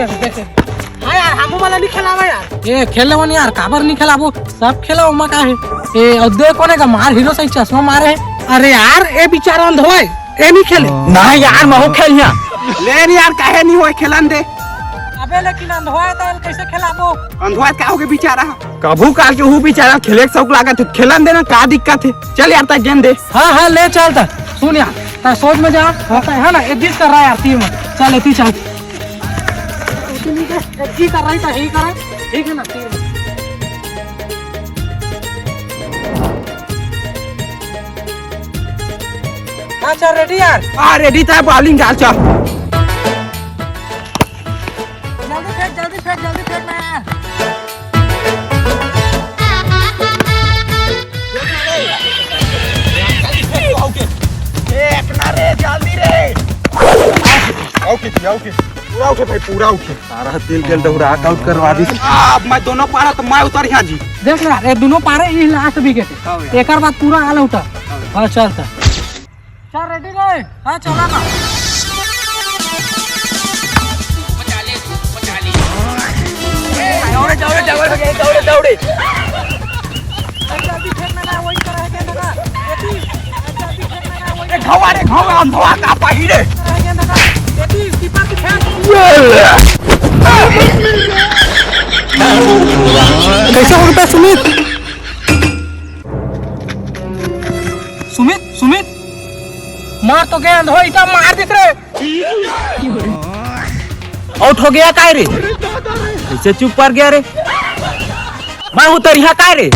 देख हाँ यार हमू वाला नहीं खेलावा यार ये खेले वो नहीं यार काबर नहीं खेलाबो सब खेला उमा का है ए और देख कोने का मार हीरो सही चश्मा मारे है अरे यार ए बेचारा अंध होए ए नहीं खेले ना यार महू खेल यहाँ ले रे यार काहे नहीं होए खेलन दे अबे लेकिन अंध होए तो कैसे खेलाबो अंध होए का होगे बेचारा कभू काल के हु बेचारा खेले के शौक लागत है खेलन देना का दिक्कत है चल यार ता गेंद दे हाँ ले चल ता सुन यार ता सोच में जा होता है ना एक दिस कर रहा है यार तीर में चल एती चल की कर रही था यही कर ठीक है ना तीर में हाँ चल रेडी यार हाँ रेडी था बॉलिंग डाल चल जल्दी फेंक ना यार एक ना रे जल्दी रे ओके पूरा ओके भाई पूरा ओके सारा दिल के दौड़ा आउट करवा दी अब मैं दोनों पारा तो मैं उतर यहां जी देख यार ये दोनों पारे ये लास्ट विकेट है एक बाद पूरा आल उठा हां चलता चल रेडी गए हां चला ना दौड़े जल्दी फेंकना ना वही तरह के लगा घवा अंधवा का पाही रे कीपर की फेंक कैसे होता सुमित मार तो गेंद हो इतना मार दिख रहे आउट हो गया काय रे ऐसे चुप कर गया रे मैं उतर यहाँ काय रे